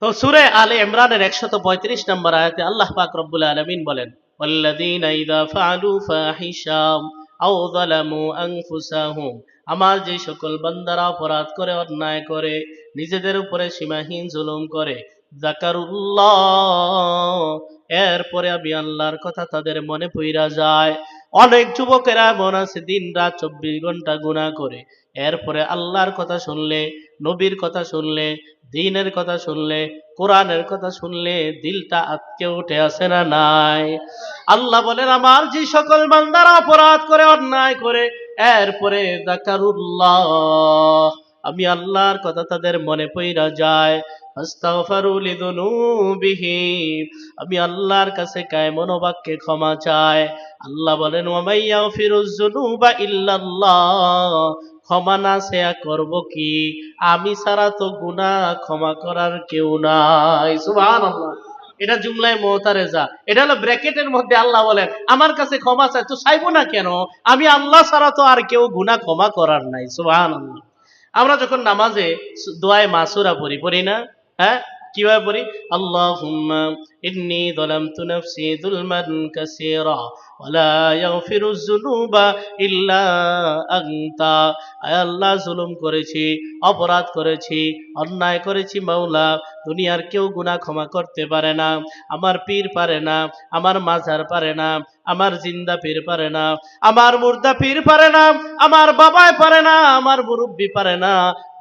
তো সূরা আলে ইমরানের 135 নম্বর আয়াতে আল্লাহ পাক রব্বুল আলামিন বলেন, ওয়াল্লাযীনা ইযা ফাআলু ফাহিশাম আও যালামু আনফুসাহুম, আমার যে সকল বান্দারা অপরাধ করে, অন্যায় করে, নিজেদের উপরে সীমাহীন জুলুম করে, যাকারুল্লাহ, এরপরে আমি আল্লাহর কথা তাদের মনে পইরা যায়। অনেক যুবকেরা এমন আছে দিন রাত 24 ঘন্টা গুনাহ করে, এরপরে আল্লাহর কথা শুনলে, নবীর কথা শুনলে, দ্বীনের কথা শুনলে, কোরআনের কথা শুনলে দিলটা আটকে উঠে আসে না নাই? আল্লাহ বলেন, আমার যে সকল বান্দারা অপরাধ করে, অন্যায় করে, এরপরে যাকারুল্লাহ, আমি আল্লাহর কথা তাদের মনে পইরা যায়, আস্তাগফারু লিযুনুবিহিম, আমি আল্লাহর কাছে কায়মন বাক্যে ক্ষমা চায়। আল্লাহ বলেন, ওয়া মাইয়াগফিরুয যুনুবা ইল্লাল্লাহ, ক্ষমা না চেয়া করব কি? আমি ছাড়া তো গুনাহ ক্ষমা করার কেউ নাই। সুবহানাল্লাহ। এটা জুমলায় মুতারেজা, এটা হলো ব্র্যাকেটের মধ্যে আল্লাহ বলেন, আমার কাছে ক্ষমা চাই তো চাইবো না কেন? আমি আল্লাহ ছাড়া তো আর কেউ গুনাহ ক্ষমা করার নাই। সুবহানাল্লাহ। আমরা যখন নামাজে দোয়ায়ে মাসুরা পড়ি না? হ্যাঁ, কিভাবে পড়ি? আল্লাহুম্মা ইন্নী যালামতু নাফসি যুলমান কাসীরা ওয়া লা ইয়াগফিরুয যুনুবা ইল্লা আনতা, আয় আল্লাহ, জুলুম করেছি, অপরাধ করেছি, অন্যায় করেছি মাওলা, দুনিয়ার কেউ গুনাহ ক্ষমা করতে পারে না, আমার পীর পারে না, আমার মাজার পারে না, আমার জিন্দা পীর পারে না, আমার মুর্দা পীর পারে না, আমার বাবাই পারে না, আমার মুরব্বি পারে না,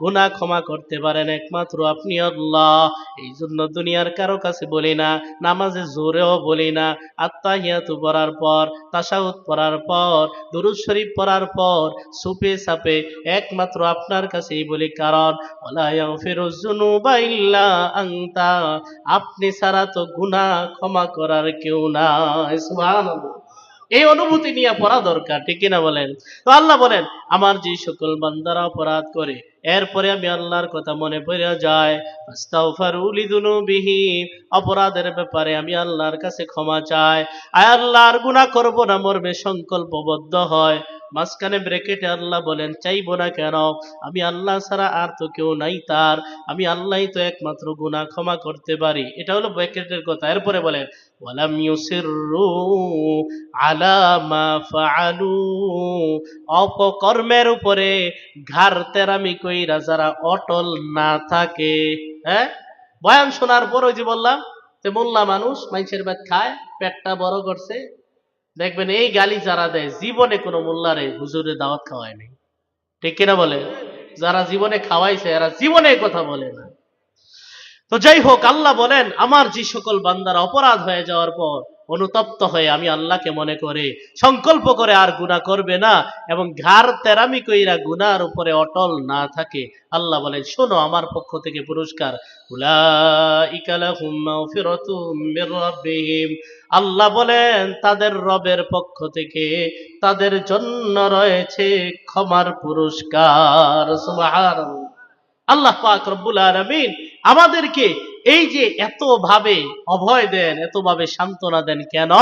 গুনাহ ক্ষমা করতে পারেন একমাত্র আপনি আল্লাহ। এই জন্য দুনিয়ার কারো কাছে বলি না, নামাজে জোরেও বলি না, আত্তাহিয়াতু পড়ার পর, তাশাহুদ পড়ার পর, দুরূদ শরীফ পড়ার পর সুপে সাপে একমাত্র আপনার কাছেই বলি, কারণ ওয়ালা ইয়াগফিরুয যুনুবা ইল্লা আনতা, আপনি ছাড়া তো গুনাহ ক্ষমা করার কেউ নাই। সুবহানাল্লাহ। এই অনুভূতি নিয়ে পড়া দরকার, ঠিক কিনা বলেন? তো আল্লাহ বলেন, আমার যে সকল বান্দারা অপরাধ করে, এরপরে আমি আল্লাহর কথা মনে পড়ে যায়, আস্তাগফারু লিযুনুবিহিম, অপরাধের ব্যাপারে আমি আল্লাহর কাছে ক্ষমা চাই। আয় আল্লাহর গুনাহ করব না মর্মে সংকল্পবদ্ধ হয়। মাঝখানে ব্র্যাকেটে আল্লাহ বলেন, চাইবো না কেন? আমি আল্লাহ ছাড়া আর তো কেউ নাই তার, আমি আল্লাহই তো একমাত্র গুনাহ ক্ষমা করতে পারি। এটা হলো ব্র্যাকেটের কথা। এরপরে বলেন, ওয়ালাম ইউসিররু আলা মা ফাআলু, অপকর্মের উপরে ঘাড় তেরামি কইরা যারা অটল না থাকে। হ্যাঁ, বয়ান শোনার পর ওই যে বললাম যে মোল্লা মানুষ মানুষের ভাত খায়, পেটটা বড় করছে, দেখবেন এই গালি যারা দেয় জীবনে কোনো মোল্লারে হুজুরে দাওয়াত খাওয়ায়নি, ঠিক কিনা বলে? যারা জীবনে খাওয়াইছে এরা জীবনে কথা বলে না। তো যাই হোক, আল্লাহ বলেন, আমার যে সকল বান্দারা অপরাধ হয়ে যাওয়ার পর অনুতপ্ত হয়ে আমি আল্লাহকে মনে করে সংকল্প করে আর গুনাহ করবে না এবং ঘাড় তেরামি কইরা গুনার উপরে অটল না থাকে, আল্লাহ বলেন, শোনো আমার পক্ষ থেকে পুরস্কার, উলাইকা লাহুম মাগফিরাতুম মির রাব্বিহিম, আল্লাহ বলেন তাদের রবের পক্ষ থেকে তাদের জন্য রয়েছে ক্ষমার পুরস্কার। সুবহানাল্লাহ। আল্লাহ পাক রব্বুল আলামিন আমাদেরকে এই যে এত ভাবে অভয় দেন, এত ভাবে সান্ত্বনা দেন কেন?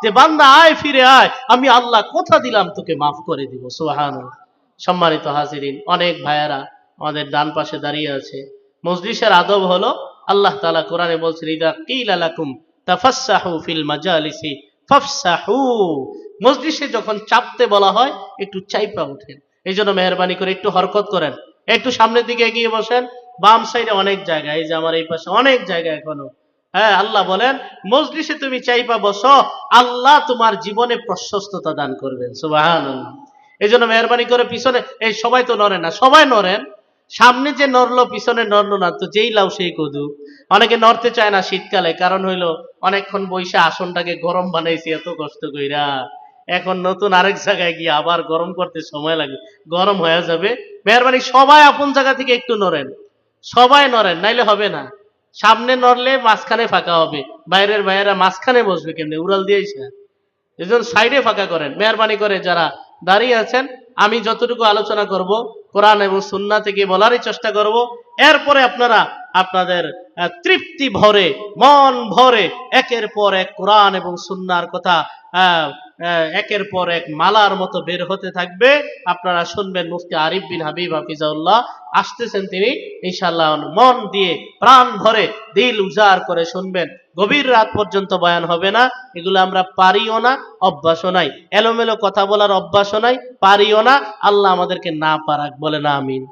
যে বান্দা আয়, ফিরে আয়, আমি আল্লাহ কথা দিলাম তোকে মাফ করে দিব। সুবহানাল্লাহ। সম্মানিত হাজিরিন, অনেক ভাইয়ারা আমাদের ডান পাশে দাঁড়িয়ে আছে। মজলিসের আদব হলো, আল্লাহ তাআলা কোরআনে বলছেন, ইদা কিলা লাকুম তাফাসসাহু ফিল মাজালিসি ফাফসাহু, মজলিসে যখন চাপতে বলা হয় একটু চাইপা ওঠেন। এই জন্য মেহরবানি করে একটু হরকত করেন, একটু সামনের দিকে এগিয়ে বসেন। বাম সাইডে অনেক জায়গা, এই যে আমার এই পাশে অনেক জায়গা এখনো। হ্যাঁ, আল্লাহ বলেন মজলিসে তুমি চাইপা বসো, আল্লাহ তোমার জীবনে প্রশস্ততা দান করবেন। সুবহানাল্লাহ। এই জন্য মেহরবানি করে পিছনে, এই সবাই তো নড়েন না, সবাই নড়েন। সামনে যে নড়লো পিছনে নড়লো না, তো যেই লাউ সেই কদু। অনেকে নড়তে চায় না শীতকালে, কারণ হইলো অনেকক্ষণ বইসা আসনটাকে গরম বানাইছি এত কষ্ট কইরা, এখন নতুন আরেক জায়গায় গিয়ে আবার গরম করতে সময় লাগে, গরম হয়ে যাবে। মেহরবানি সবাই আপন জায়গা থেকে একটু নড়েন, সবাই নড়েন, নাইলে হবে না। সামনে নড়লে মাঝখানে ফাঁকা হবে, বাইরের ভাইয়েরা মাঝখানে বসবে কেমনে, উড়াল দিয়েছে। এজন্য সাইডে ফাঁকা করেন মেহরবানি করে। যারা দাঁড়িয়ে আছেন, আমি যতটুকু আলোচনা করব কোরআন এবং সুন্নাহ থেকে বলারই চেষ্টা করব, এরপরে আপনারা আপনাদের তৃপ্তি ভরে, মন ভরে একের পর এক কোরআন এবং সুন্নাহর কথা একের পর এক মালার মতো বের হতে থাকবে। আপনারা শুনবেন। মুফতি আরিফ বিন হাবিব হাফিজাউল্লাহ আসতেছেন, তিনি ইনশাআল্লাহ মন দিয়ে প্রাণ ভরে দিল উজাড় করে শুনবেন। গভীর রাত পর্যন্ত বয়ান হবে না। এগুলো আমরা পারিও না, অভ্যাসও নাই। এলোমেলো কথা বলার অভ্যাসও নাই, পারিও না। আল্লাহ আমাদেরকে না পারাক, বলে না আমিন।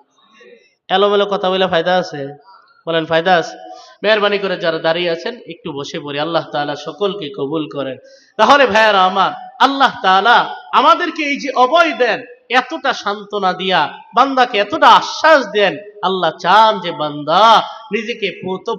এলোমেলো কথা বলে ফায়দা আছে? বলেন ফায়দা আছে? মেহরবানি করে যারা দাঁড়িয়ে আছেন একটু বসে পড়ি। আল্লাহ তাআলা সকলকে কবুল করেন। তাহলে ভাইয়ারা আমার, আল্লাহ তাআলা আমাদেরকে এই যে অভয় দেন, এতটা সান্ত্বনা দিয়া বান্দাকে এতটা আশ্বাস দেন, আল্লাহ চান যে বান্দা নিজেকে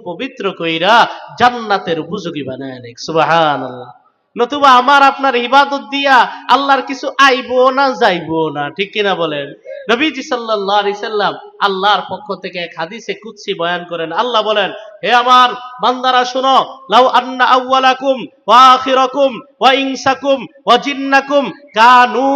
পবিত্র কইরা জান্নাতের উপযোগী বানায় নেক। সুবহানাল্লাহ। নতুবা আমার আপনার ইবাদত দিয়া আল্লাহর কিছু আইবো না যাইবো না, ঠিক কিনা বলেন? নবীজি সাল্লাল্লাহু আলাইহি সাল্লাম আল্লাহর পক্ষ থেকে এক হাদিসে কুদসি বয়ান করেন। আল্লাহ বলেন, হে আমার বান্দারা শোনো, লাউ আন্না আউওয়ালাকুম ওয়া আখিরাকুম ওয়া ইনসাকুম ওয়া জিন্নাকুম কানু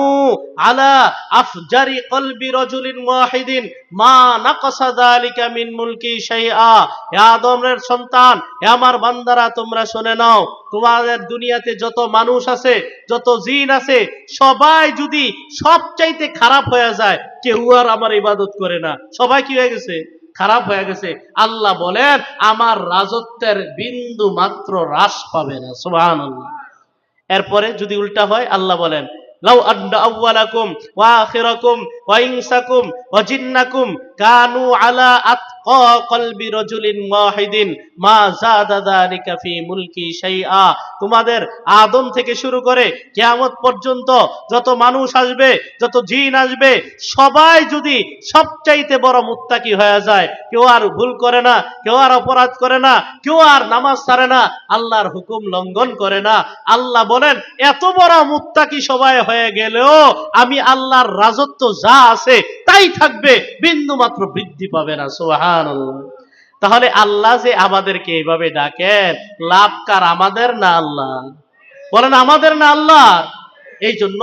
আলা আফজারি কলবি রাজুলিন ওয়াহিদিন মা নাকাসা যালিকা মিন মুলকি শাইআ। হে আদমের সন্তান, হে আমার বান্দারা, তোমরা শুনে নাও, তোমাদের দুনিয়াতে যত মানুষ আছে, যত জিন আছে, সবাই যদি সবচাইতে খারাপ হয়ে যায়, কেউ আর আমার ইবাদত করে না, সবাই কি হয়ে গেছে? খারাপ হয়ে গেছে। আল্লাহ বলেন আমার রাজত্বের বিন্দু মাত্র হ্রাস পাবে না। সুবহানাল্লাহ। এরপরে যদি উল্টা হয়, আল্লাহ বলেন, লাউ আন্না আউওয়ালাকুম ওয়া আখিরাকুম ওয়া ইনসাকুম ওয়া জিন্নাকুম কানু আলা আতকা কলবি রাজুলিন ওয়াহিদিন মা যাদা যালিকা ফি মুলকি শাইআ। তোমাদের আদম থেকে শুরু করে কিয়ামত পর্যন্ত যত মানুষ আসবে, যত জিন আসবে, সবাই যদি সবচাইতে বড় মুত্তাকি হয়ে যায়, কেউ আর ভুল করে না, কেউ আর অপরাধ করে না, কেউ আর নামাজ ছাড়ে না, আল্লাহর হুকুম লঙ্ঘন করে না, আল্লাহ বলেন এত বড় মুত্তাকি সবাই হয়ে গেলেও আমি আল্লাহর রাজত্ব যা আছে তাই থাকবে, বিন্দু মাত্র বৃদ্ধি পাবে না। সুবহানাল্লাহ। তাহলে আল্লাহ যে আমাদেরকে এইভাবে ডাকেন, লাভ কার? আমাদের না আল্লাহ? বলেন আমাদের না আল্লাহ? এই জন্য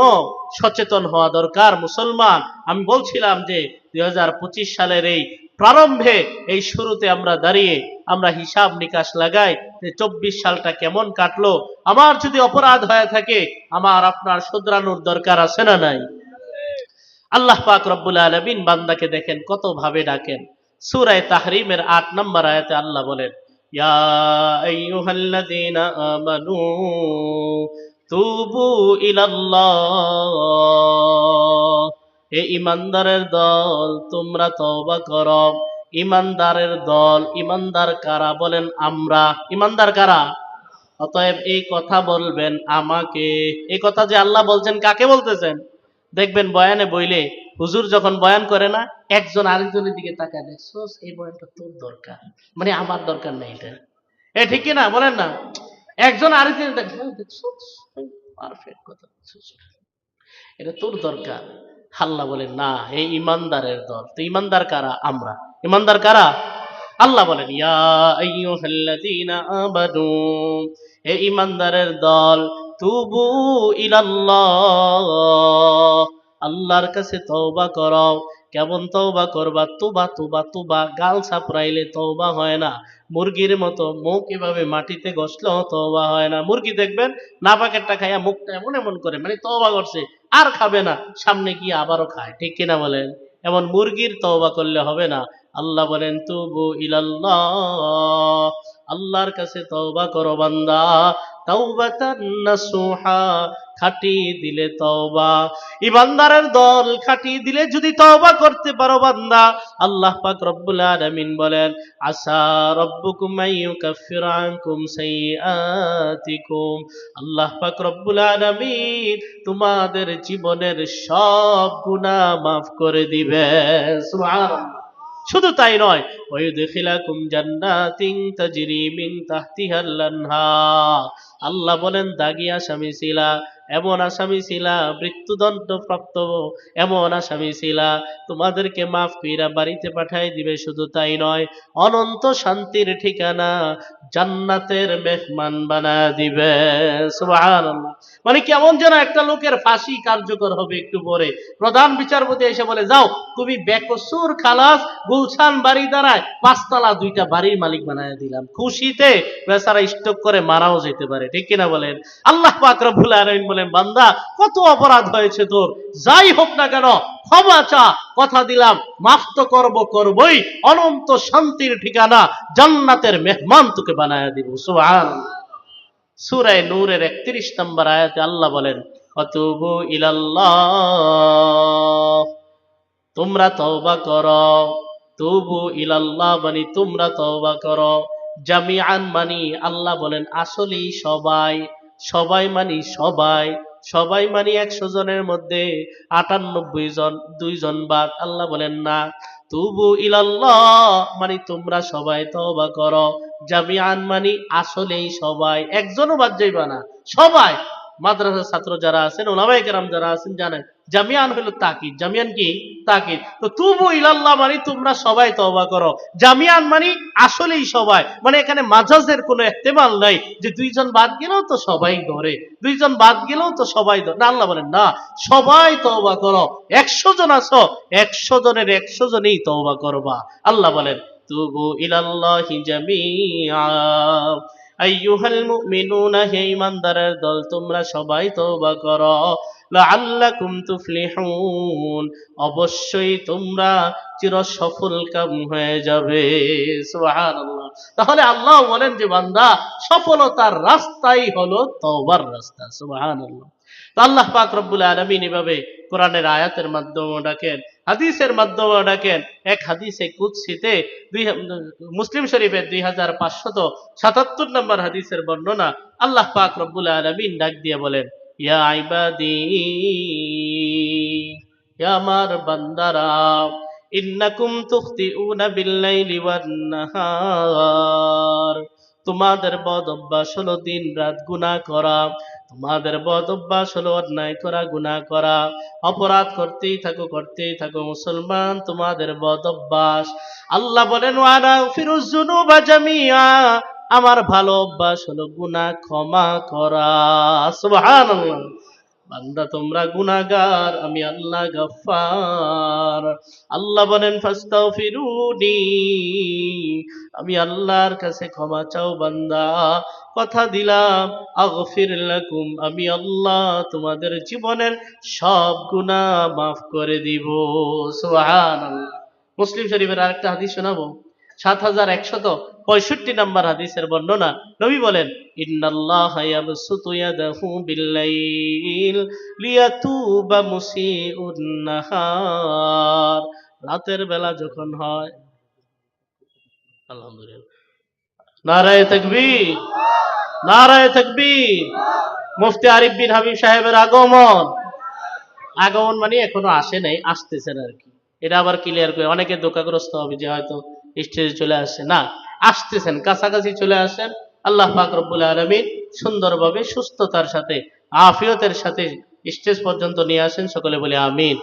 সচেতন হওয়া দরকার মুসলমান। আমি বলছিলাম যে 2025 সালের এই প্রারম্ভে, এই শুরুতে আমরা দাঁড়িয়ে আমরা হিসাব নিকাশ লাগাই যে 24 সালটা কেমন কাটলো। আমার যদি অপরাধ হয়ে থাকে, আমার আপনার শুধরানোর দরকার আছে না নাই? আল্লাহ পাক রব্বুল আলামিন বান্দাকে দেখেন কত ভাবে ডাকেন। সূরা তাহরিমের 8 নম্বর আয়াতে আল্লাহ বলেন, ইয়া আইয়ুহাল্লাযীনা আমানু তুবু ইলাল্লাহ। হে ঈমানদারের দল, তোমরা তওবা করো। ঈমানদারের দল, ঈমানদার কারা? বলেন আমরা। ঈমানদার কারা? অতএব এই কথা বলবেন আমাকে। এই কথা যে আল্লাহ বলছেন, কাকে বলতেছেন? দেখবেন বয়ানে বইলে হুজুর যখন বয়ান করে না, একজন আরেকজনের দিকে তাকায়, দেখছোস এই বয়ানটা তোর দরকার, মানে আমার দরকার নেই এটা। ঠিক কি না? বলেন না। একজন আরেকজনের দেখছোস পারফেক্ট কথা, এটা তোর দরকার। আল্লাহ বলেন না, এই ইমানদারের দল। তো ইমানদার কারা? আমরা। ইমানদার কারা? আল্লাহ বলেন, ইয়া আইয়ুহাল্লাযীনা আমানু, হে ইমানদারের দল, তুবু ইলাল্লাহ, আল্লাহর কাছে তওবা করো। কেমন তওবা করবা? তুবা তুবা তুবা, গাল সাপড়াইলে তওবা হয় না। মুরগির মতো মুখ এভাবে মাটিতে ঘষলেও তওবা হয় না। মুরগি দেখবেন নাপাকেরটা খাইয়া মুখটা এমন এমন করে, মানে তওবা করছে, আর খাবে না, সামনে গিয়ে আবারও খায়, ঠিক কিনা বলেন? এমন মুরগির তওবা করলে হবে না। আল্লাহ বলেন তুবু ইলাল্লাহ, আল্লাহর কাছে তওবা করো বান্দা। তাওবাতান নাসুহা, খাঁটি দিলে তওবা। ইমানদারের দল খাঁটি দিলে যদি তওবা করতে পারো বান্দা, আল্লাহ পাক রব্বুল আলামিন বলেন, আসা রব্বুকুম আইয়ুকাফিরা আনকুম সাইয়্যাতিকুম, আল্লাহ পাক রব্বুল আলামিন তোমাদের জীবনের সব গুনাহ মাফ করে দিবেন। সুবহানাল্লাহ। শুধু তাই নয়, ওয়ায়ুদখিলাকুম জান্নাতিন তাজরি মিন তাহতিহাল আনহার, আল্লাহ বলেন দাগী আসামি ছিলা, এমন আসামি ছিলা, মৃত্যুদণ্ড প্রাপ্ত এমন আসামি ছিলা, তোমাদেরকে মাফ কইরা বাড়িতে পাঠাই দিবে। শুধু তাই নয়, অনন্ত শান্তির ঠিকানা জান্নাতের মেহমান বানায় দিবে। সুবহানাল্লাহ। মানে কেমন যেন একটা লোকের ফাঁসি কার্যকর হবে একটু পরে। প্রধান বিচারপতি এসে বলে, যাও তুমি বেকসুর খালাস, গুলশান বাড়ি দাঁড়ায় পাঁচতলা 2টা বাড়ির মালিক বানায় দিলাম। খুশিতে বেচারা স্ট্রোক করে মারাও যেতে পারে, ঠিক কিনা বলেন? আল্লাহ পাক রব্বুল আলামিন বলেন, বান্দা কত অপরাধ হয়েছে তোর, যাই হোক না কেন ক্ষমা চা, কথা দিলাম মাফ তো করবই, অনন্ত শান্তির ঠিকানা জান্নাতের মেহমান তোকে বানায় দিব। সুবহানাল্লাহ। সূরা নূরের 31 নম্বর আয়াতে আল্লাহ বলেন, অতুবু ইলাল্লাহ, তোমরা তওবা করো। তুবু ইলাল্লাহ মানে তোমরা তওবা করো। জামিআন মানি আল্লাহ বলেন আসলেই সবাই, সবাই মানি সবাই, সবাই মানি 100 জনের মধ্যে 98 জন, 2 জন বাদ। আল্লাহ বলেন না, তুবু ইলাল্লাহ মানে তোমরা সবাই তওবা করো। জামিআন মানি আসলেই সবাই, একজনও বাদ যাইবা না, সবাই। মাদ্রাসার ছাত্র যারা আছেন, উলামায়ে কেরাম যারা আছেন জানেন জামিয়ান হলো তাকিদ। জামিয়ান কি? তাকিদ। তো তুবু ইলাল্লাহ মানে তোমরা সবাই তওবা করো। জামিয়ান মানে আসলেই সবাই, মানে এখানে মাজাজের কোনো ইহতিমাল নাই যে 2 জন বাদ গেলেও তো সবাই ধরে, 2 জন বাদ গেলেও তো সবাই ধরে না। আল্লাহ বলেন না, সবাই তওবা করো। 100 জন আছো, 100 জনের 100 জনই তওবা করবা। আল্লাহ বলেন তুবু ইলাল্লাহি জামিআ আইয়ুহাল মুমিনুনা, হে ঈমানদারের দল তোমরা সবাই তওবা করো। লাআল্লাকুম তুফলিহুন, অবশ্যই তোমরা চির সফল কাম হয়ে যাবে। সুবহানাল্লাহ। তাহলে আল্লাহ বলেন যে বান্দা সফলতার রাস্তাই হলো তওবার রাস্তা। সুবহানাল্লাহ। তো আল্লাহ পাক রব্বুল আলামিন এভাবে কোরআনের আয়াতের মাধ্যমে ডাকেন, হাদিসের মাধ্যমে ডাকেন। এক হাদিসে কুদসিতে মুসলিম শরীফের 2577 নম্বর হাদিসের বর্ণনা, আল্লাহ পাক রব্বুল আলামিন ডাক দিয়ে বলেন, ইয়া ইবাদি, হে আমার বান্দারা, ইন্নাকুম তুখতিউনা বিল্লাইলি ওয়ান নাহার, তোমাদের বদ অভ্যাস হলো দিন রাত গুনাহ করা, তোমাদের বদ অভ্যাস হলো অন্যায় করা, গুনাহ করা, অপরাধ করতেই থাকো মুসলমান, তোমাদের বদ অভ্যাস। আল্লাহ বলেন ওয়ানা ফিরুজ যুনুবা জামিআ, আমার ভালো অভ্যাস হলো গুনাহ ক্ষমা করা। সুবহানাল্লাহ। বান্দা তোমরা গুনাহগার, আমি আল্লাহ গফফার। আল্লাহ বলেন ফাস্তাগফিরুনি, আমি আল্লাহর কাছে ক্ষমা চাও বান্দা, কথা দিলাম আগফির লাকুম, আমি আল্লাহ তোমাদের জীবনের সব গুনাহ মাফ করে দিব। সুবহানাল্লাহ। মুসলিম শরীফের আরেকটা হাদিস শোনাবো, 7165 নম্বর হাদিসের বর্ণনা। নবী বলেন, ইন্নাল্লাহা ইয়াবসুতু ইয়াদাহু বিল্লাইল লিয়াতুবা মুসিউন নাহার, রাতের বেলা যখন হয়, আলহামদুলিল্লাহ, নারায়ে তাকবীর, নারায়ে তাকবীর। মুফতি আরিফ বিন হাবিব সাহেবের আগমন, আগমন মানে এখনো আসে নাই, আসতেছেন আর কি। এটা আবার ক্লিয়ার করে, অনেকে ধোঁকাগ্রস্ত হবে যে হয়তো স্টেজে চলে আসছে না, আসতেছেন, কাছাকাছি চলে আসেন। আল্লাহ পাক রব্বুল আলামিন সুন্দরভাবে সুস্থতার সাথে আফিয়তের সাথে স্টেজ পর্যন্ত নিয়ে আসেন, সকলে বলে আমিন।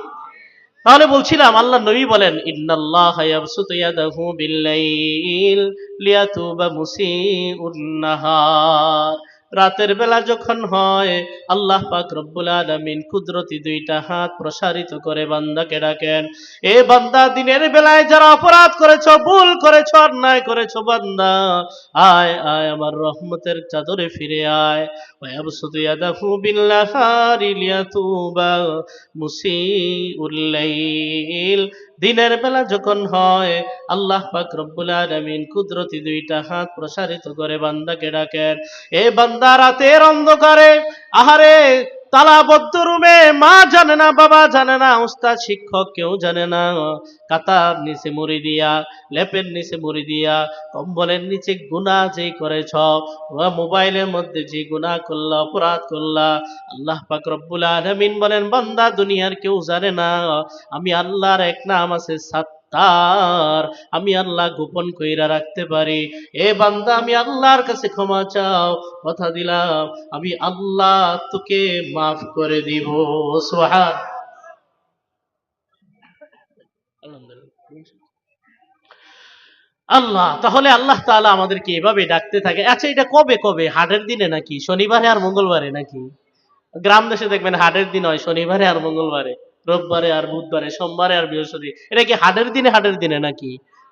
তাহলে বলছিলাম আল্লাহ নবী বলেন, ইন্নাল্লাহা ইয়াবসুতু ইয়াদাহু বিল্লাইল লিয়াতুবা মুসিউন নাহার, রাতের বেলা যখন হয় আল্লাহ পাক রব্বুল আলামিন কুদরতি 2টা হাত প্রসারিত করে বান্দাকে ডাকেন, এ বান্দা দিনের বেলায় যারা অপরাধ করেছো, ভুল করেছো, অন্যায় করেছো, বান্দা আয় আয় আমার রহমতের চাদরে ফিরে আয়। ওয়ায়াবসুতু ইয়াদাহু বিল্লাহারি লিয়াতুবা মুসিউল লাইল, দিনের বেলা যখন হয় আল্লাহ পাক রব্বুল আলামিন কুদরতি 2টা হাত প্রসারিত করে বান্দাকে ডাকেন, এ বান্দা রাতের অন্ধকারে, আহারে তালাবদ্ধ রুমে, মা জানে না, বাবা জানে না, উস্তাদ শিক্ষক কেউ জানে না, কাতার নিচে মুড়ি দিয়া, লেপের নিচে মুড়ি দিয়া, কম্বলের নিচে গুনাহ যেই করেছ, মোবাইলের মধ্যে যে গুনাহ করলা, অপরাধ করলা, আল্লাহ পাক রব্বুল আলামিন বলেন বান্দা দুনিয়ার কেউ জানে না, আমি আল্লাহর এক নাম আছে সাত্তার, আমি আল্লাহ গোপন কইরা রাখতে পারি। এ বান্দা আমি আল্লাহর কাছে ক্ষমা চাও, কথা দিলাম আমি আল্লাহ তোকে মাফ করে দিব। সুবহান আল্লাহ। তাহলে আল্লাহ তাআলা আমাদেরকে এভাবে ডাকতে থাকে। আচ্ছা, এটা কবে কবে? হাটের দিনে নাকি শনিবারে আর মঙ্গলবারে নাকি? গ্রাম দেশে দেখবেন হাটের দিন হয় শনিবারে আর মঙ্গলবারে, রোববারে আর বুধবারে, সোমবারে আর বৃহস্পতি। এটা কি হাটের দিনে নাকি?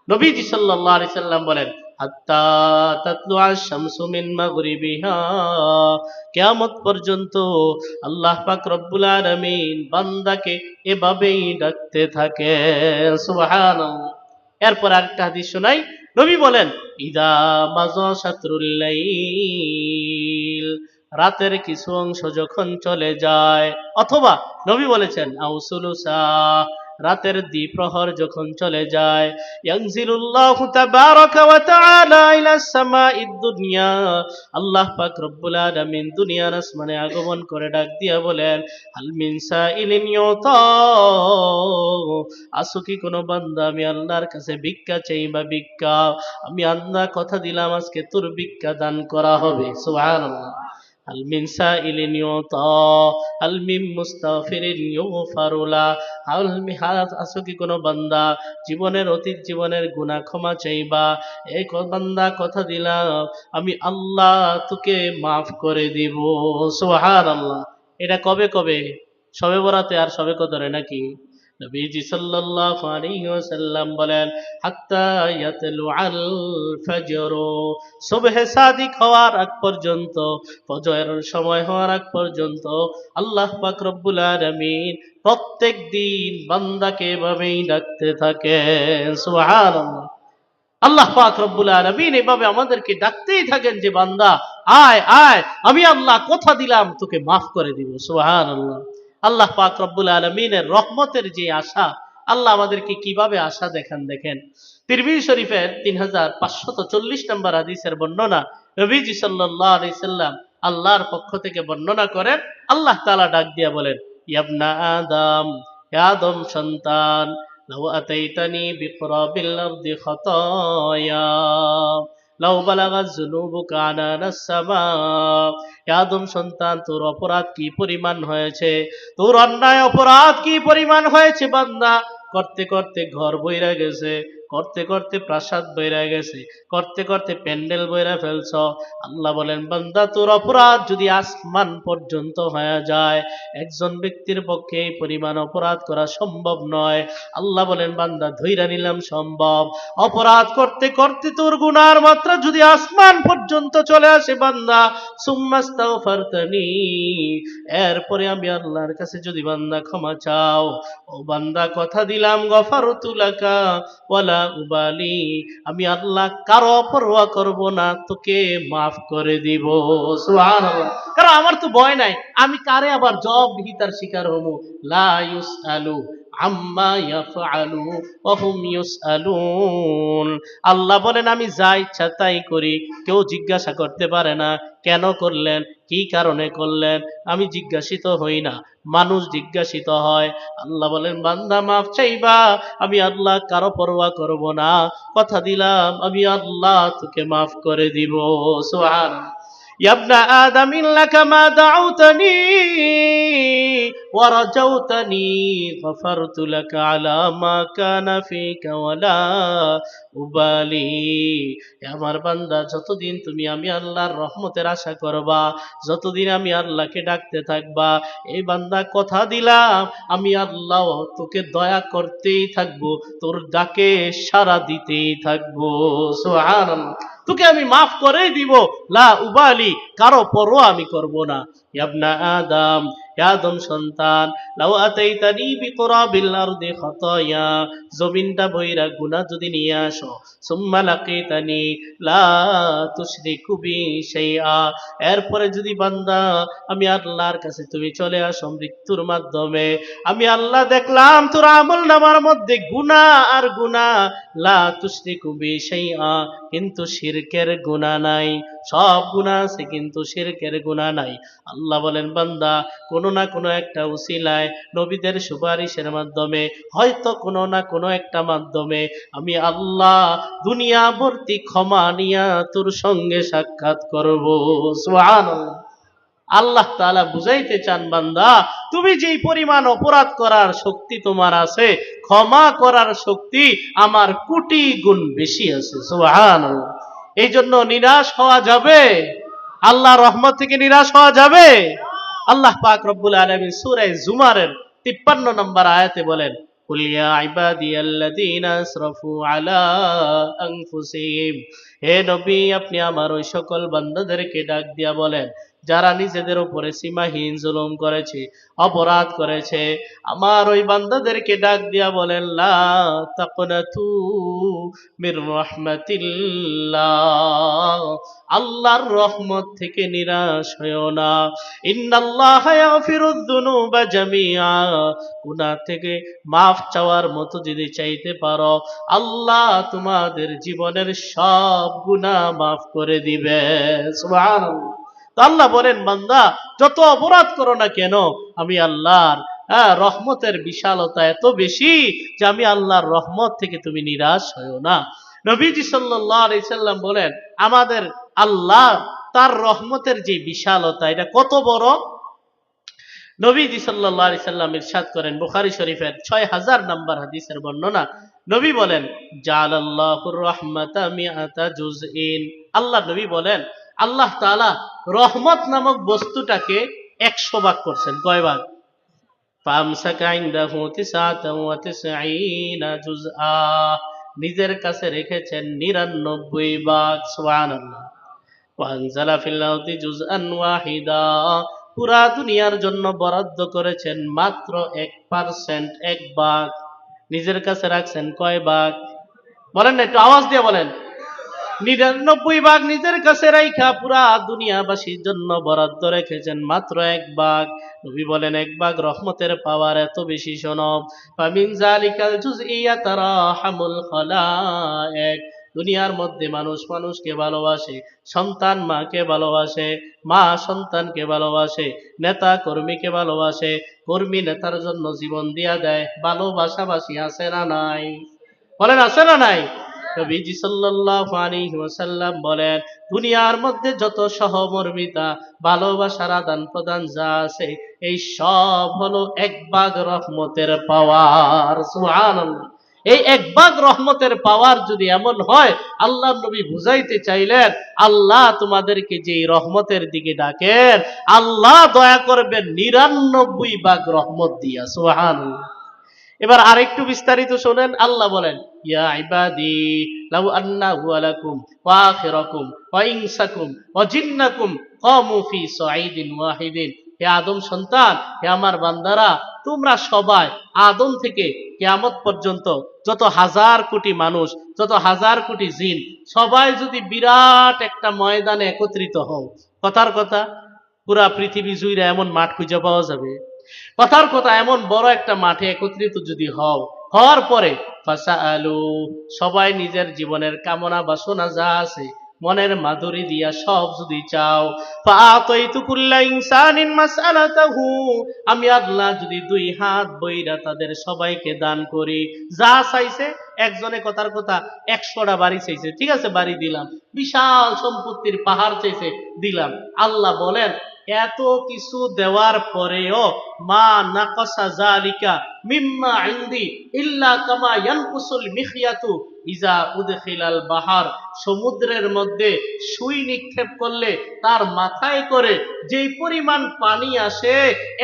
নবীজি সাল্লাল্লাহু আলাইহি সাল্লাম বলেন, হাত্তা তাতলুআ শামসু মিন মাগরিবিহা, কিয়ামত পর্যন্ত আল্লাহ পাক রব্বুল আলামিন বান্দাকে এভাবেই ডাকতে থাকে। সুবহানাল্লাহ। এরপর আরেকটা হাদিস শোনাই। নবী বলেন, ইদা মাজা শাতরুল লাইল, রাতের কিছু অংশ যখন চলে যায়, অথবা নবী বলেছেন আউসুলুসা, রাতের দ্বিপ্রহর যখন চলে যায়, ইয়ানজিলুল্লাহু তাবারাকা ওয়া তাআলা ইলাস সামাঈদ দুনিয়া, আল্লাহ পাক রব্বুল আলামিন দুনিয়ার আসমানে আগমন করে ডাক দিয়া বলেন, হাল মিন সাইলিন ইউতা, আসো কি কোনো বান্দা, আমি আল্লাহর কাছে ভিক্ষা চাইবা ভিক্ষা, আমি আল্লাহ কথা দিলাম আজকে তোর ভিক্ষা দান করা হবে। সুবহানাল্লাহ। হাল মিন সাইলিন ইউতা, হাল মিন মুস্তাগফিরিন ইউগফারু লা, আসো কি কোনো বান্দা জীবনের অতীত জীবনের গুনাহ ক্ষমা চাইবা, এই বান্দা কথা দিলাম আমি আল্লাহ তোকে মাফ করে দিব। সুবহানাল্লাহ। এটা কবে কবে? শবে বরাতে আর শবে কদরে নাকি? নবীজি সাল্লাল্লাহু আলাইহি ওয়াসাল্লাম বলেন, হাত্তা ইয়াতলু আল ফজর, সুবহে সাদিক হওয়ার আগ পর্যন্ত, ফজরের সময় হওয়ার আগ পর্যন্ত আল্লাহ পাক রব্বুল আলামিন প্রত্যেক দিন বান্দাকে এভাবেই ডাকতে থাকেন। সুবহানাল্লাহ। আল্লাহ পাক রব্বুল আলামিন এভাবে আমাদেরকে ডাকতেই থাকেন যে বান্দা আয় আয়, আমি আল্লাহ কথা দিলাম তোকে মাফ করে দিব। সুবহানাল্লাহ। আল্লাহ পাক রব্বুল আলামিনের রহমতের যে আশা, আল্লাহ আমাদেরকে কিভাবে আশা দেখান দেখেন। তিরমিজি শরীফের 3540 নম্বর হাদিসের বর্ণনা, নবীজি সাল্লাল্লাহু আলাইহি সাল্লাম আল্লাহর পক্ষ থেকে বর্ণনা করেন, আল্লাহ তাআলা ডাক দিয়া বলেন, ইয়াবনা আদম, হে আদম সন্তান, লাউ আতাইতানি বিকুরাবিল আরদি খাতায়া লাউ বালাগাত যুনুবুকা আনানাস সামা, হে আদম সন্তান, তোর অপরাধ কি পরিমাণ হয়েছে, তোর অন্যায় অপরাধ কি পরিমাণ হয়েছে বান্দা, করতে করতে ঘর বইরা গেছে, করতে করতে প্রাসাদ বইরা গেছে, করতে করতে প্যান্ডেল বইরা ফেলছ। আল্লাহ বলেন, বান্দা তোর অপরাধ যদি আসমান পর্যন্ত হয়ে যায়, একজন ব্যক্তির পক্ষে এই পরিমাণ অপরাধ করা সম্ভব নয়। আল্লাহ বলেন, বান্দা ধইরা নিলাম সম্ভব। অপরাধ করতে করতে তোর গুনার মাত্রা যদি আসমান পর্যন্ত চলে আসে বান্দা, সুম্মাস্তাগফারতানি, এরপরে আমি আল্লাহর কাছে যদি বান্দা ক্ষমা চাও, ও বান্দা কথা দিলাম গফারতু লাকা ওয়ালা উবালি, আমি আল্লাহ কারো পরোয়া করব না, তোকে মাফ করে দিব। সুবহানাল্লাহ। কারণ আমার তো ভয় নাই, আমি কারে আবার জবাব বিহিতার শিকার হব। লা ইউসআলু আম্মা ইয়াফআলু ওয়া হুম ইউসআলুন। আল্লাহ বলেন, আমি যা ইচ্ছা তাই করি, কেউ জিজ্ঞাসা করতে পারে না কেন করলেন, কি কারণে করলেন, আমি জিজ্ঞাসিত হই না, মানুষ জিজ্ঞাসিত হয়। আল্লাহ বলেন, বান্দা মাফ চাইবা, আমি আল্লাহ কারো পরোয়া করব না, কথা দিলাম আমি আল্লাহ তোকে মাফ করে দিব। সুবহানাল্লাহ। ইয়াবনা আদম ইন্নাকা মা দাউতানি ওয়া রাজাউতানি গফারতু লাকা আলা মা কানা ফিকা ওয়ালা উবালি, হে আমার বান্দা, যতদিন তুমি আমি আল্লাহর রহমতের আশা করবা, যতদিন আমি আল্লাহকে ডাকতে থাকবা, এই বান্দা কথা দিলাম আমি আল্লাহ তোকে দয়া করতেই থাকবো, তোর ডাকে সাড়া দিতেই থাকবো। সুবহানাল্লাহ। তোকে আমি মাফ করেই দিব, লা উবালি, কারো পরোয়া আমি করব না। ইয়াবনা আদম, হে আদম সন্তান, লাউ আতাইতানি বিকুরাবিল আরদি খাতায়া, জমিনটা বইরা গুনাহ যদি নিয়ে আসো, সুম্মা লাকিতানি লা তুশরিকু বি শাইআ, এরপরে যদি বান্দা আমি আল্লাহর কাছে তুমি চলে আসো মৃত্যুর মাধ্যমে, আমি আল্লাহ দেখলাম তোর আমল নামার মধ্যে গুনাহ আর গুনাহ, লা তুশরিকু বি শাইআ, কিন্তু শিরকের গুনাহ নাই, সব গুনাহ আছে কিন্তু শিরকের গুনাহ নাই। আল্লাহ বলেন, বান্দা কোনো না কোনো একটা উসিলায়, নবীদের সুপারিশের মাধ্যমে, হয়তো কোনো না কোনো একটা মাধ্যমে আমি আল্লাহ দুনিয়া ভর্তি ক্ষমা নিয়া তোর সঙ্গে সাক্ষাৎ করব। সুবহানাল্লাহ। আল্লাহ তাআলা বুঝাইতে চান, বান্দা তুমি যেই পরিমাণ অপরাধ করার শক্তি তোমার আছে, ক্ষমা করার শক্তি আমার কোটি গুণ বেশি আছে। সুবহানাল্লাহ। এই জন্য নিরাশ হওয়া যাবে? আল্লাহর রহমত থেকে নিরাশ হওয়া যাবে? আল্লাহ পাক রব্বুল আলামিন সূরা জুমারের 53 নম্বর আয়াতে বলেন, কুল ইয়া ইবাদিয়াল্লাযীনা আসরাফু আলা আনফুসিহিম, হে নবী আপনি আমার ওই সকল বান্দাদেরকে ডাক দিয়া বলেন যারা নিজেদের উপরে সীমাহীন জুলুম করেছে, অপরাধ করেছে, আমার ওই বান্দাদেরকে ডাক দিয়া বলেন লা তাকনাতু মির রাহমাতিল্লাহ, আল্লাহর রহমত থেকে নিরাশ হয়ো না। ইন্নাল্লাহা ইয়াগফিরুয যুনুবা জামিআ, গুনাহ থেকে মাফ চাওয়ার মতো যদি চাইতে পারো আল্লাহ তোমাদের জীবনের সব গুনাহ মাফ করে দিবে। সুবহানাল্লাহ। তো আল্লাহ বলেন বান্দা যত অপরাধ করো না কেন, আমি আল্লাহর রহমতের বিশালতা এত বেশি যে আমি আল্লাহর রহমত থেকে তুমি নিরাশ হয়ো না। নবীজি সাল্লাল্লাহু আলাইহি সাল্লাম বলেন আমাদের আল্লাহ তার রহমতের যে বিশালতা এটা কত বড়। নবীজি সাল্লাল্লাহু আলাইহি সাল্লাম ইরশাদ করেন, বুখারী শরীফের 6000 নম্বর হাদিসের বর্ণনা, নবী বলেন জালাল্লাহুর রাহমাতা মিআতা জুজইন, আল্লাহ নবী বলেন আল্লাহ তাআলা রহমত নামক বস্তুটাকে 100 ভাগ করছেন। কয় ভাগ? ফামসাকা ইনদাহু 99 জুজআ, নিজের কাছে রেখেছেন 99 ভাগ। সুবহানাল্লাহ। ওয়ানজালা ফিল আরদি জুজআন ওয়াহিদা, পুরা দুনিয়ার জন্য বরাদ্দ করেছেন মাত্র 1%, 1 ভাগ। নিজের কাছে রাখছেন কয় ভাগ? বলেন না, একটু আওয়াজ দিয়ে বলেন। 99 ভাগ নিজের কাছে রাইখা পুরা দুনিয়াবাসীর জন্য বরাদ্দ রেখেছেন মাত্র 1 ভাগ। নবী বলেন 1 ভাগ রহমতের পাওয়ার এত বেশি। শোনো, ফামিন যালিকাল জুজইয়া তারাহামুল খালায়েক, দুনিয়ার মধ্যে মানুষ মানুষকে ভালোবাসে, সন্তান মাকে ভালোবাসে, মা সন্তানকে ভালোবাসে, নেতা কর্মীকে ভালোবাসে, কর্মী নেতার জন্য জীবন দিয়া দেয়। ভালোবাসাবাসি আছে না নাই? বলেন আছে না নাই? নবীজি সাল্লাল্লাহু আলাইহি ওয়াসাল্লাম বলেন দুনিয়ার মধ্যে যত সহমর্মিতা, ভালোবাসার আদান প্রদান যা আছে এই সব হলো 1 ভাগ রহমতের পাওয়ার। সুবহানাল্লাহ। এই 1 ভাগ রহমতের পাওয়ার যদি এমন হয়, আল্লাহ নবী বুঝাইতে চাইলেন আল্লাহ তোমাদেরকে যে রহমতের দিকে ডাকেন আল্লাহ দয়া করবেন 99 ভাগ রহমত দিয়া। সুবহানাল্লাহ। এবার আরেকটু বিস্তারিত শোনেন, আল্লাহ বলেন ইয়া ইবাদি লাউ আন্না ওয়ালাকুম ওয়া আখিরাকুম ওয়া ইনসাকুম ওয়া জিন্নাকুম কামু ফি সাঈদিন ওয়াহিদিন, হে আদম সন্তান, হে আমার বান্দারা, তোমরা সবাই আদম থেকে কিয়ামত পর্যন্ত যত হাজার কোটি মানুষ, যত হাজার কোটি জিন, সবাই যদি বিরাট একটা ময়দানে একত্রিত হও, কথার কথা পুরা পৃথিবী জুড়ে এমন মাঠ খুঁজে পাওয়া যাবে? কথার কথা এমন বড় একটা মাঠে একত্রিত যদি হও, হওয়ার পরে ফাসাআলু, সবাই নিজের জীবনের কামনা বাসনা যা আছে মনের মাধুরী দিয়া সব যদি চাও, ফাআতাইতু কুল্লা ইনসানিন মাসআলাতাহু, আমি আল্লাহ যদি 2 হাত বইরা তাদের সবাইকে দান করি, যা চাইছে, একজনে কথার কথা 100টা বাড়ি চাইছে, ঠিক আছে বাড়ি দিলাম, বিশাল সম্পত্তির পাহাড় চাইছে দিলাম, আল্লাহ বলেন এত কিছু দেওয়ার পরেও মা নাকাসা যালিকা মিম্মা ইনদি ইল্লা কামা ইয়ানকুসুল মিখিয়াতু ইজা উদখিলাল বাহার, সমুদ্রের মধ্যে সুই নিক্ষেপ করলে তার মাথায় করে যেই পরিমাণ পানি আসে,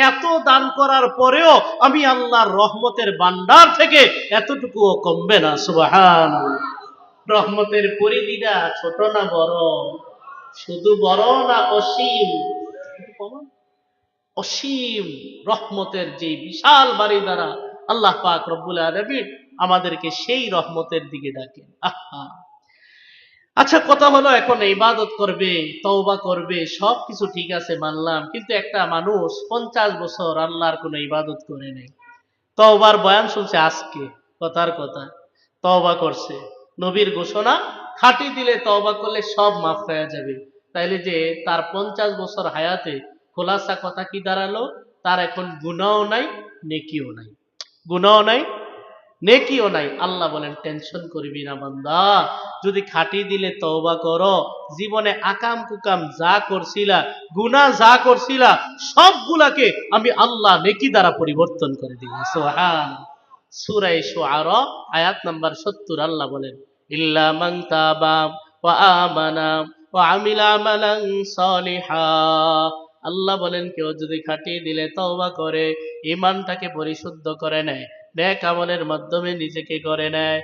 এত দান করার পরেও আমি আল্লাহর রহমতের ভান্ডার থেকে এতটুকুও কমবে না। সুবহানাল্লাহ। রহমতের পরিধিটা ছোট না বড়? শুধু বড় না অসীম? অসীম রহমতের যে বিশাল বাড়ি দ্বারা আল্লাহ পাক রব্বুল আলামিন আমাদেরকে সেই রহমতের দিকে ডাকেন। আহা, আচ্ছা কথা হলো এখন ইবাদত করবে, তওবা করবে, সবকিছু ঠিক আছে মানলাম, কিন্তু একটা মানুষ 50 বছর আল্লাহর কোনো ইবাদত করে নাই, তওবার বয়ান শুনছে আজকে, কথার কথা তওবা করছে, নবীর ঘোষণা খাঁটি দিলে তওবা করলে সব মাফ হয়ে যাবে, তাইলে যে তার 50 বছর হায়াতে খোলাসা কথা কি দাঁড়ালো? তার এখন গুনাহও নাই, নেকিও নাই। গুনাহও নাই, নেকিও নাই। আল্লাহ বলেন টেনশন করবি না বান্দা, যদি খাঁটি দিলে তওবা করো, জীবনে আকাম কুকাম যা করছিলা, গুনাহ যা করছিলা, সবগুলাকে আমি আল্লাহ নেকি দ্বারা পরিবর্তন করে দিব। সুবহান। সূরা শুআরা আয়াত নাম্বার 70 আল্লাহ বলেন ইল্লা মান তাবা ওয়া আমানা ওয়া আমিলা আমালান সালিহা, আল্লাহ বলেন কেউ যদি খাঁটি দিলে তওবা করে, ঈমানটাকে পরিশুদ্ধ করে নেয়, নেক আমলের মাধ্যমে নিজেকে গড়ে নেয়।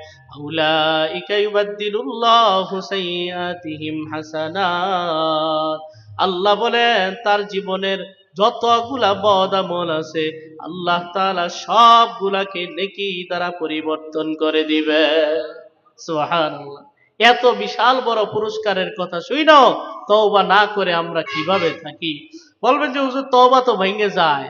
উলাইকা ইউবাদদিলুল্লাহু সাইয়্যাতিহিম হাসানাত। আল্লাহ বলেন তার জীবনের যতগুলা বদ আমল আছে আল্লাহ তাআলা সবগুলাকে নেকি দ্বারা পরিবর্তন করে দিবে। সুবহানাল্লাহ। এত বিশাল বড় পুরস্কারের কথা শুইনাও তওবা না করে আমরা কিভাবে থাকি? বলবেন যে হুজুর তওবা তো ভেঙে যায়।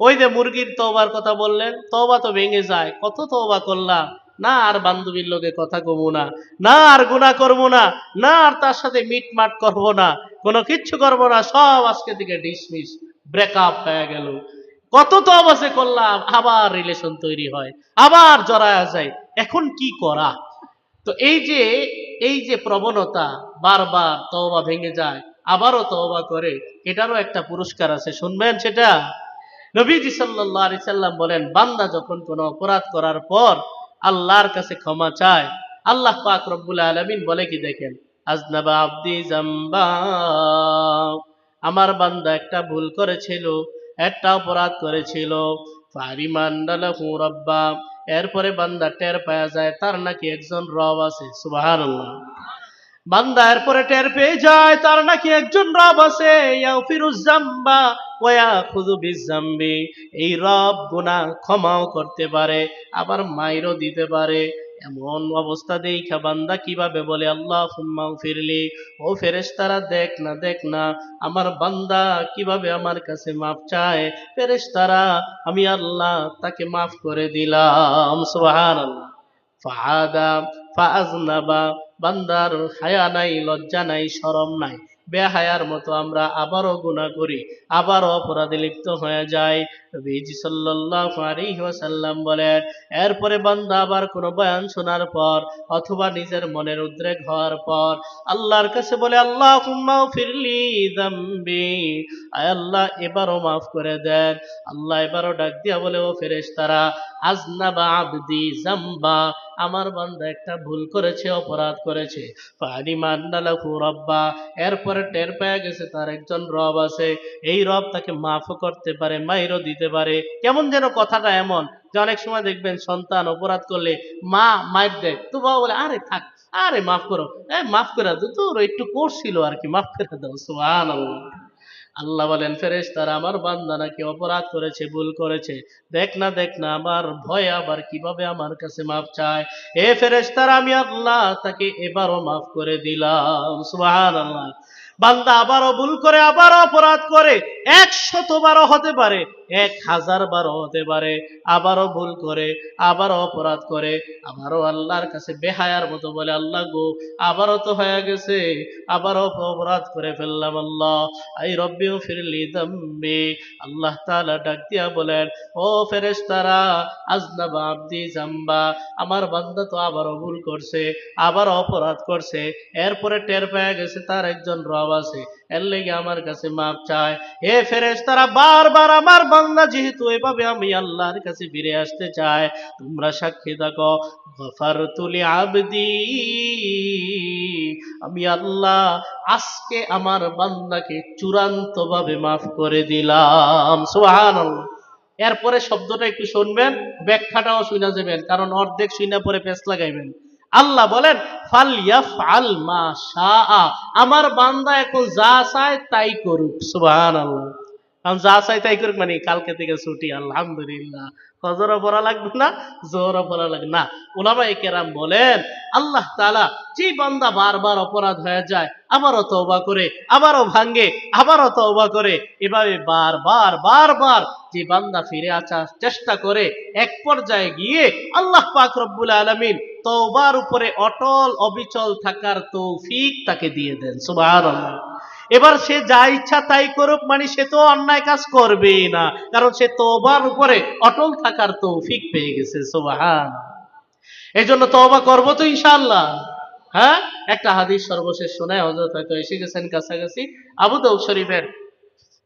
ওই যে মুরগির তওবার কথা বললেন, তওবা তো ভেঙে যায়। কত তওবা করলাম, না আর বান্ধবীর লগে কথা কমু না, না আর গুনাহ করব না, না আর তার সাথে মিটমাট করব না, কোনো কিচ্ছু করব না, সব আজকে থেকে ডিসমিস, ব্রেকআপ হয়ে গেল। কত তওবা যে করলাম, আবার রিলেশন তৈরি হয়, আবার জড়ায়া যায়। এখন কি করা? তো এই যে প্রবণতা, বারবার তওবা ভেঙে যায়, আবারও তওবা করে, এটারও একটা পুরস্কার আছে, শুনবেন সেটা? নবীজি সাল্লাল্লাহু আলাইহি সাল্লাম বলেন, বান্দা যখন কোনো অপরাধ করার পর আল্লাহর কাছে ক্ষমা চায়, আল্লাহ পাক রব্বুল আলামিন বলে কি দেখেন, আজনাবা আবদি জামবা, আমার বান্দা একটা ভুল করেছিল, একটা অপরাধ করেছিল, ফারিমান্দালাহু রাব্বা, এরপরে বান্দা টের পাওয়া যায় তার নাকি একজন রব আছে। সুবহানাল্লাহ। বান্দা এরপরে টের পেয়ে যায় তার নাকি একজন রব আছে, ইয়াগফিরুজ যামবা ওয়া ইয়াখুযু বিয-যামবি, এই রব গুনাহ ক্ষমাও করতে পারে আবার মাইরও দিতে পারে। এমন অবস্থা দেইখা বান্দা কিভাবে বলে আল্লাহুম্মা গফিরলি, ও ফেরেশতারা দেখ না দেখ না আমার বান্দা কিভাবে আমার কাছে মাফ চায়। ফেরেশতারা, আমি আল্লাহ তাকে মাফ করে দিলাম। সুবহানাল্লাহ। ফাআদা ফাআজনাবা, বান্দার হায়া নাই, লজ্জা নাই, শরম নাই, বেহায়ার মতো আমরা আবারও গুনাহ করি, আবারও অপরাধে লিপ্ত হয়ে যাই। নবীজি সাল্লাল্লাহু আলাইহি ওয়াসাল্লাম বলেন, এরপরে বান্দা আবার কোনো বয়ান শোনার পর অথবা নিজের মনের উদ্রেক হওয়ার পর আল্লাহর কাছে বলে, আল্লাহুম্মা গফিরলি যামবি, আয় আল্লাহ এবারও মাফ করে দেন। আল্লাহ এবারও ডাক দিয়া বলে, ও ফেরেশতারা, আজনাবা আবদি জামবা, আমার বান্দা একটা ভুল করেছে, অপরাধ করেছে, ফালিমান্না লাহু রাব্বা, এরপরে টের পেয়ে গেছে তার একজন রব আছে, এই রব তাকে মাফও করতে পারে, মাইরও দিতে পারে। কেমন যেন কথাটা এমন যে অনেক সময় দেখবেন সন্তান অপরাধ করলে মা মাইর দেয়, তো বাবা বলে আরে থাক, আরে মাফ করো, মাফ করে দাও, তো একটু করছিল আর কি, মাফ করে দাও। সুবহানাল্লাহ। আল্লাহ বলেন, ফেরেশতারা, আমার বান্দা নাকি অপরাধ করেছে, ভুল করেছে, দেখ না দেখ না আমার ভয়ে আবার কিভাবে আমার কাছে মাফ চায়। এ ফেরেশতারা, আমি আল্লাহ তাকে এবারও মাফ করে দিলাম। সুবহানাল্লাহ। বান্দা আবারও ভুল করে, আবারও অপরাধ করে, 100 বারও হতে পারে, 1000 বারও হতে পারে, আবারও ভুল করে, আবারও অপরাধ করে, আবারও আল্লাহর কাছে বেহায়ার মতো বলে, আল্লাহ গো আবারও তো হয়ে গেছে, আবারও অপরাধ করে ফেললাম, আল্লাহ আই রব্বি ফিরলি যামবি। আল্লাহ তাআলা ডাক দিয়া বলেন, ও ফেরেশতারা, আজনাবা আবদি জামবা, আমার বান্দা তো আবারও ভুল করছে, আবার অপরাধ করছে, এরপরে টের পেয়ে গেছে তার একজন রব আছে, এর লেগে আমার কাছে মাফ চায়। হে ফেরেশতারা, বারবার আমার বান্দা যেহেতু এভাবে আমি আল্লাহর কাছে ফিরে আসতে চায়, তোমরা সাক্ষী থাকো, গফারতু লিআবদি, আমি আল্লাহ আজকে আমার বান্দাকে চূড়ান্তভাবে মাফ করে দিলাম। সুবহানাল্লাহ। এরপরে শব্দটা একটু শুনবেন, ব্যাখ্যাটাও শুনে যাবেন, কারণ অর্ধেক শুনে পরে পেঁচ লাগাইবেন। আল্লাহ বলেন, ফালইয়াফআল মা শাআ, আমার বান্দা এখন যা চায় তাই করুক। সুবহানাল্লাহ। কারণ যা চাই তাই করুক মানে কালকে থেকে ছুটি, আলহামদুলিল্লাহ, ফজরও পড়া লাগবে না, জোহরও পড়া লাগবে না। উলামায়ে কেরাম বলেন, আল্লাহ তাআলা যে বান্দা বারবার অপরাধ হয়ে যায়, আবারও তওবা করে, আবারও ভাঙ্গে, আবারও তওবা করে, এভাবে বারবার বারবার যে বান্দা ফিরে আসার চেষ্টা করে, এক পর্যায়ে গিয়ে আল্লাহ পাক রব্বুল আলামিন তওবার উপরে অটল অবিচল থাকার তৌফিক তাকে দিয়ে দেন। সুবহানাল্লাহ। এবার সে যা ইচ্ছা তাই করুক, মানে সে তো অন্যায় কাজ করবেই না, কারণ সে তওবার উপরে অটল থাকার তৌফিক পেয়ে গেছে। সুবহান। এই জন্য তওবা করবো তো ইনশাআল্লাহ। হ্যাঁ, একটা হাদিস সর্বশেষ শোনায়, হযরত হয়তো এসে গেছেন কাছাকাছি, আবু দাউদ শরীফের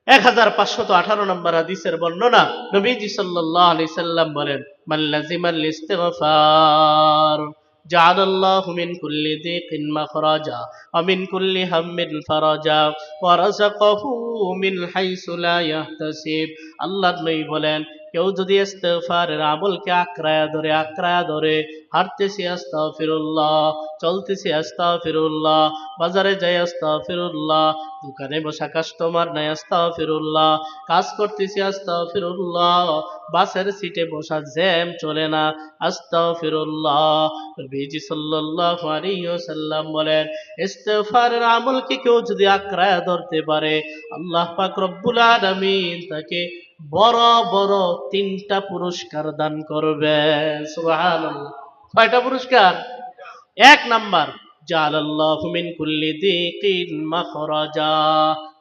1518 নম্বর হাদিসের বর্ণনা, নবীজি সাল্লাল্লাহু আলাইহি সাল্লাম বলেন, মান লাজিমাল ইস্তিগফার জাআলাল্লাহু মিন কুল্লি যিকিন মাখরাজা ওয়া মিন কুল্লি হাম্মিন ফারাজা ওয়া রাযাকাহু মিন হাইসু লা ইয়াহতাসিব। আল্লাহর নবী বলেন, কেউ যদি ইস্তেগফারের আমলকে আঁকড়ায়া ধরে হাঁটতেছি আস্তাগফিরুল্লাহ, চলতেছি আস্তাগফিরুল্লাহ, বাজারে যাই আস্তাগফিরুল্লাহ, দোকানে বসা কাস্টমার নাই আস্তাগফিরুল্লাহ, কাজ করতেছি আস্তাগফিরুল্লাহ, বাসের সিটে বসা জ্যাম চলে না আস্তাগফিরুল্লাহ। নবীজি সাল্লাল্লাহু আলাইহি ওয়াসাল্লাম বলেন, ইস্তেগফারের আমলকে কেউ যদি আঁকড়ায়া ধরতে পারে, আল্লাহ পাক রব্বুল আলামিন তাকে বড় বড় 3টা পুরস্কার দান করবেন। সুবহানাল্লাহ। কয়টা পুরস্কার? 1 নাম্বার, জাআলাল্লাহু মিন কুল্লি দিকিন মাখরাজা।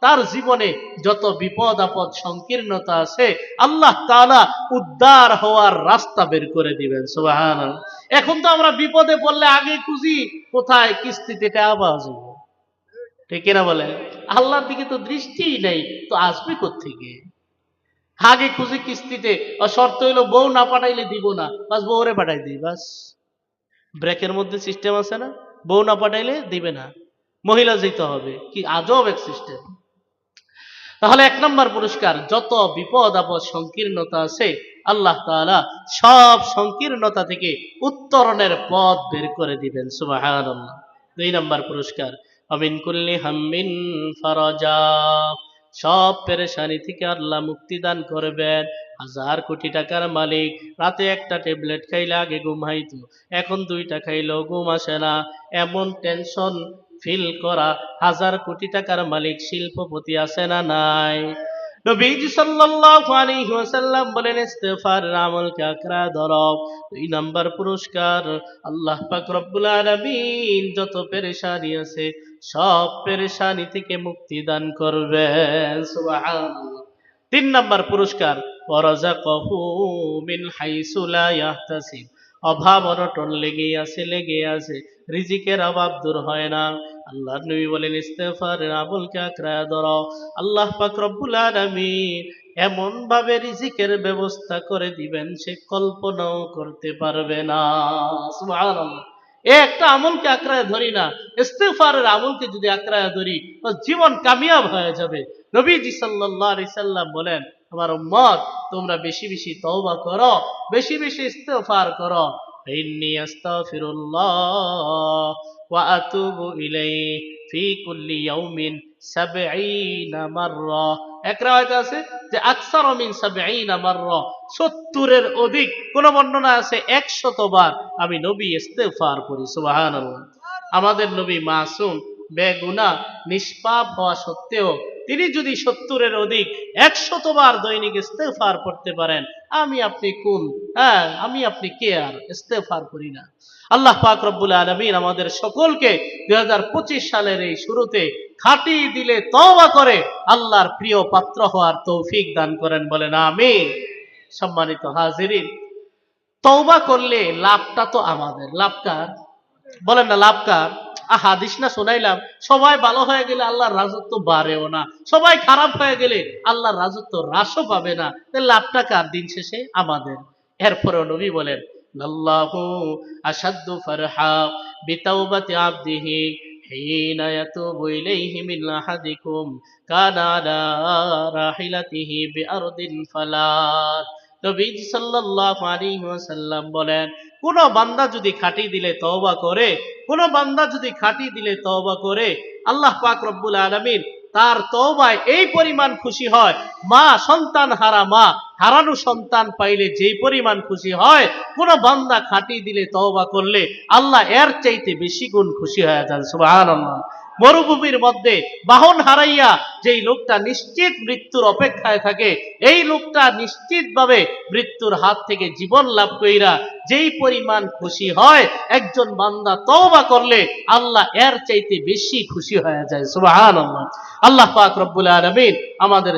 তার জীবনে যত বিপদ আপদ সংকীর্ণতা আছে আল্লাহ তাআলা উদ্ধার হওয়ার রাস্তা বের করে দিবেন। সুবহানাল্লাহ। এখন তো আমরা বিপদে পড়লে আগে খুঁজি কোথায় কিস্তিতে টাকা পাওয়া যাবে, ঠিক কিনা বলে? আল্লাহর দিকে তো দৃষ্টিই নেই, তো আসবে কোত্থেকে? আগে খুঁজি কিস্তিতে, শর্ত হইলো বউ না পাঠাইলে দিব না, বাস বউরে পাঠাই দিই, বাস। ব্রেকের মধ্যে সিস্টেম আছে না, বউ না পাঠাইলে দিবে না, মহিলা যেতে হবে, কি আজব এক সিস্টেম। তাহলে 1 নম্বর পুরস্কার, যত বিপদ আপদ সংকীর্ণতা আছে আল্লাহ তাআলা সব সংকীর্ণতা থেকে উত্তরণের পথ বের করে দিবেন। সুবহানাল্লাহ। 2 নম্বর পুরস্কার, আমিন কুল্লি হাম্মিন ফারাজা। সব পেরেশানি থেকে আল্লাহ মুক্তি দান করবেন। 1000 কোটি টাকার মালিক রাতে একটা ট্যাবলেট খাইলে আগে ঘুম হইতো, এখন 2টা খাইলেও ঘুম আসে না, এমন টেনশন ফিল করা 1000 কোটি টাকার মালিক শিল্পপতি আছে না নাই? নবীজি সাল্লাল্লাহু আলাইহি ওয়াসাল্লাম বলেন, ইস্তেগফারের আমলকে আঁকড়া ধরো। 2 নাম্বার পুরস্কার, আল্লাহ পাক রব্বুল আলামিন যত পেরেশানি আছে সব পেরেশানি থেকে মুক্তি দান করবেন। সুবহানাল্লাহ। 3 নাম্বার পুরস্কার, ওয়ারাযাকাহু মিন হাইসু লা ইয়াহতাসিব। অভাব অনটন লেগেই আছে, রিজিকের অভাব দূর হয় না। আল্লাহর নবী বলেন, ইস্তেগফারের আমলকে আঁকড়া ধরো, আল্লাহ পাক রব্বুল আলামিন এমন ভাবে রিজিকের ব্যবস্থা করে দিবেন সে কল্পনাও করতে পারবে না। সুবহানাল্লাহ। একটা আমলকে আঁকড়ায় ধরি না, ইস্তেগফারের আমলকে যদি আঁকড়ায় ধরি তো জীবন কামিয়াব হয়ে যাবে। নবীজি সাল্লাল্লাহু আলাইহি সাল্লাম বলেন, আমার উম্মত তোমরা বেশি বেশি তওবা করো, বেশি বেশি ইস্তেগফার করো। ইন্নী আস্তাগফিরুল্লাহ ওয়া আতুবু ইলাইহি ফি কুল্লি ইয়াউমিন 70 মাররা। এক রাওয়ায়াতে আছে যে আকসার মিন 70 মাররা, 70-এর অধিক। কোন বর্ণনা আছে 100 বার আমি নবী ইস্তেগফার করি। সুবহানাল্লাহ। আমাদের নবী মাসুম, বেগুনাহ, নিষ্পাপ হওয়া সত্ত্বেও তিনি যদি 70-এর অধিক 100 বার দৈনিক ইস্তেগফার করতে পারেন, আমি আপনি কোন? আমি আপনি কে আর ইস্তেগফার করি না? আল্লাহ পাক রব্বুল আলামিন আমাদের সকলকে 2025 সালের এই শুরুতে খাঁটি দিলে তওবা করে আল্লাহর প্রিয় পাত্র হওয়ার তৌফিক দান করেন, বলেন আমিন। সম্মানিত হাজিরিন, তওবা করলে লাভটা তো আমাদের, লাভ কার? বলেন না, লাভ কার? হাদিস না শোনাইলাম, সবাই ভালো হয়ে গেলে আল্লাহর রাজত্ব বাড়েও না, সবাই খারাপ হয়ে গেলে আল্লাহর রাজত্ব হ্রাসও পাবে না। লাভটা কার? দিন শেষে আমাদের। এরপরেও নবী বলেন, আল্লাহু আশাদ্দু ফারহা বিতাওবাতি আবদিহি হিনা ইয়াতুবু ইলাইহি মিন আহাদিকুম কানা আলা রাহিলাতিহি বিআরদিন ফালাত। নবীজি সাল্লাল্লাহু আলাইহি ওয়াসাল্লাম বলেন, কোন বান্দা যদি খাঁটি দিলে তওবা করে, কোন বান্দা যদি খাঁটি দিলে তওবা করে, আল্লাহ পাক রব্বুল আলামিন তার তওবায় এই পরিমাণ খুশি হয়, মা সন্তান হারা মা হারানো সন্তান পাইলে যেই পরিমাণ খুশি হয়, কোন বান্দা খাঁটি দিলে তওবা করলে আল্লাহ এর চাইতে বেশি গুণ খুশি হয়ে যান। সুবহানাল্লাহ। মরুভূমির মধ্যে বাহন হারাইয়া যেই লোকটা নিশ্চিত মৃত্যুর অপেক্ষায় থাকে, এই লোকটা নিশ্চিতভাবে মৃত্যুর হাত থেকে জীবন লাভ কইরা যেই পরিমাণ খুশি হয়, একজন বান্দা তওবা করলে আল্লাহ এর চাইতে বেশি খুশি হয়ে যায়। সুবহানাল্লাহ। আল্লাহ পাক রব্বুল আলামিন আমাদের